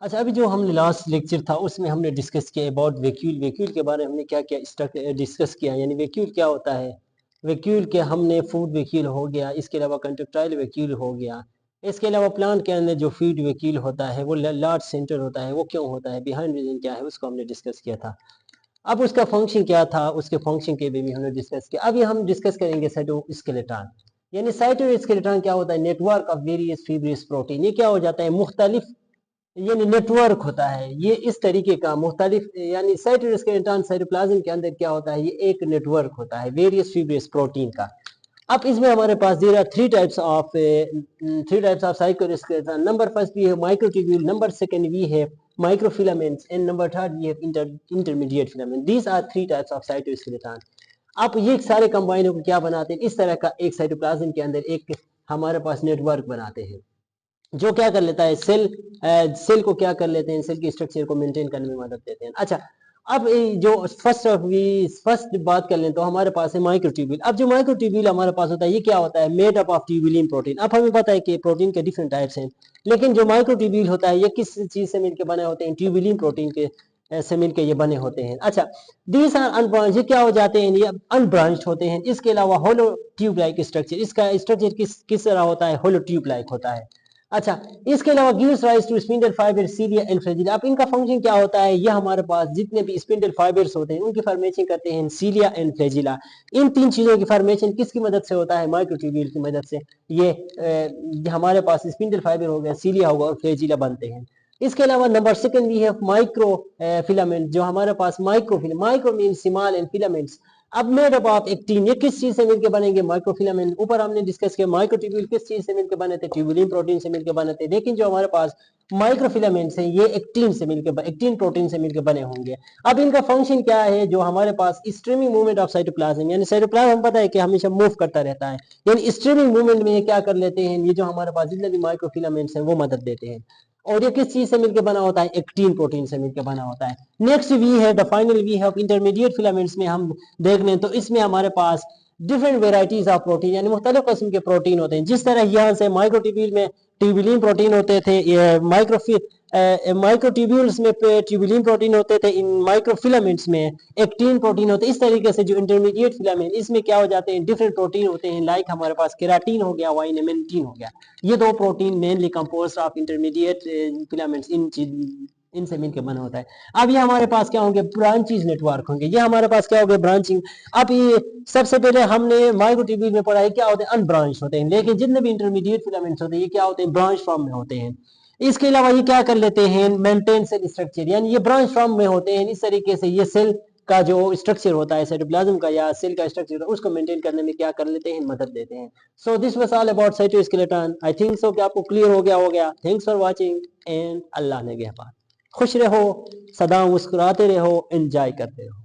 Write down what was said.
अच्छा, अभी जो हमने लास्ट लेक्चर था उसमें हमने डिस्कस किया अबाउट वैक्यूल। वैक्यूल के बारे में हमने क्या क्या डिस्कस किया, यानी वैक्यूल क्या होता है। वैक्यूल के हमने फूड वैक्यूल हो गया, इसके अलावा कंट्रेक्टाइल वैक्यूल हो गया, इसके अलावा प्लांट के अंदर जो फीड वैक्यूल होता है वो लार्ज सेंटर होता है, वो क्यों होता है, बिहाइंड रीजन क्या है, उसको हमने डिस्कस किया था। अब उसका फंक्शन क्या था, उसके फंक्शन के भी हमने डिस्कस किया। अभी हम डिस्कस करेंगे साइटोस्केलेटन। यानी साइटोस्केलेटन क्या होता है, नेटवर्क ऑफ वेरियस फिब्रियस प्रोटीन। ये क्या हो जाता है, मुख्तलिफ यानी नेटवर्क होता है ये इस तरीके का मुख्तलिफ, यानी साइटोस्केलेटन साइटोप्लाज्म के अंदर क्या होता है, ये एक नेटवर्क होता है वेरियस फिब्रियस प्रोटीन का। अब इसमें हमारे पास there are three types of cytoskeleton. Number first we have microtubule, number second we have microfilaments and number third we have intermediate filament. These are three types of cytoskeleton. अब ये सारे combine होकर क्या बनाते हैं, इस तरह का एक साइटोप्लाज्म के अंदर एक हमारे पास नेटवर्क बनाते हैं, जो क्या कर लेता है, सेल को क्या कर लेते हैं, सेल की स्ट्रक्चर को मेंटेन करने में मदद देते हैं। अच्छा, अब जो फर्स्ट बात कर लें तो हमारे पास है माइक्रोट्यूब्यूल। अब जो माइक्रोट्यूब्यूल हमारे पास होता है ये क्या होता है, made up of tubulin protein. अब हमें पता है कि प्रोटीन के डिफरेंट टाइप्स हैं, लेकिन जो माइक्रोट्यूब्यूल होता है ये किस चीज से मिलकर बने होते हैं, ट्यूबुलिन प्रोटीन के से मिलकर ये बने होते हैं। अच्छा, दीज आर अनब्रांच्ड, ये क्या हो जाते हैं, ये अनब्रांच्ड होते हैं। इसके अलावा होलो ट्यूब लाइक स्ट्रक्चर, इसका स्ट्रक्चर किस तरह होता है, होलो ट्यूब लाइक होता है। अच्छा, इसके अलावा gives rise to spindle fibre, cilia and flagella. अब इनका फंक्शन क्या होता है, ये हमारे पास जितने भी स्पिंडल फाइबर्स होते हैं उनकी फॉर्मेशन करते हैं सीलिया एंड फ्लैजिला। इन तीन चीजों की फॉर्मेशन किसकी मदद से होता है, माइक्रोट्यूब्यूल की मदद से। ये हमारे पास स्पिंडल फाइबर हो गया, सीलिया होगा और फ्लैजिला बनते हैं। इसके अलावा number second we have micro filament, जो हमारे पास micro mean small and filaments. अब मेड अप ऑफ एक्टिन, ये किस चीज से मिलकर बनेंगे, माइक्रोफिलामेंट। ऊपर हमने डिस्कस किया माइक्रोट्यूब्यूल किस चीज से मिलकर बने थे, ट्यूबुलिन प्रोटीन से मिलकर बने थे, लेकिन जो हमारे पास माइक्रोफिलामेंट्स हैं ये एक्टिन प्रोटीन से मिलकर बने होंगे। अब इनका फंक्शन क्या है, जो हमारे पास स्ट्रीमिंग मूवमेंट ऑफ साइटोप्लाज्म, यानी साइटोप्लाज्म हम पता है कि हमेशा मूव करता रहता है, यानी स्ट्रीमिंग मूवमेंट में ये क्या कर लेते हैं, ये जो हमारे पास जितने भी माइक्रोफिलामेंट्स हैं वो मदद देते हैं। और ये किस चीज से मिलकर बना होता है, एक्टिन प्रोटीन से मिलकर बना होता है। नेक्स्ट वी है the final we have intermediate filaments में हम देख लें तो इसमें हमारे पास डिफरेंट वेराइटीज ऑफ प्रोटीन, यानी मुख्तलिफ किस्म के प्रोटीन होते हैं। जिस तरह यहाँ से माइक्रोट्यूब्यूल में ट्यूबुलिन प्रोटीन होते थे, माइक्रोट्यूब्यूल्स में ट्यूबुलिन प्रोटीन होते थे, इन माइक्रोफिलामेंट्स में एक्टिन प्रोटीन होते हैं। इस तरीके से जो इंटरमीडिएट फिलामेंट, इसमें क्या हो जाते हैं, डिफरेंट प्रोटीन होते हैं, लाइक हमारे पास केराटिन हो गया, वाइनामेंटिन हो गया। ये दो protein mainly composed of intermediate filaments, इनसे मिलकर बना होता है। अब ये हमारे पास क्या होंगे, ब्रांचेज नेटवर्क होंगे, ये हमारे पास क्या हो गए, ब्रांचिंग। अब ये सबसे पहले हमने माइक्रोट्यूब्यूल में पढ़ा है क्या होते हैं, अनब्रांच होते हैं, लेकिन जितने भी इंटरमीडिएट फिलामेंट्स होते हैं ये क्या होते हैं, ब्रांच फॉर्म में होते हैं। इसके अलावा ये क्या कर लेते हैं, मेंटेन सेल स्ट्रक्चर, यानी ये ब्रांच फॉर्म में होते हैं। इस तरीके से ये सेल का जो स्ट्रक्चर होता है साइटोप्लाज्म का या सेल का स्ट्रक्चर उसको मेंटेन करने में क्या कर लेते हैं, मदद देते हैं। So this was all about cytoskeleton. I think so कि आपको क्लियर हो गया। थैंक्स फॉर वाचिंग एंड अल्लाह ने खुश रहो, सदा मुस्कुराते रहो, एंजॉय करते रहो।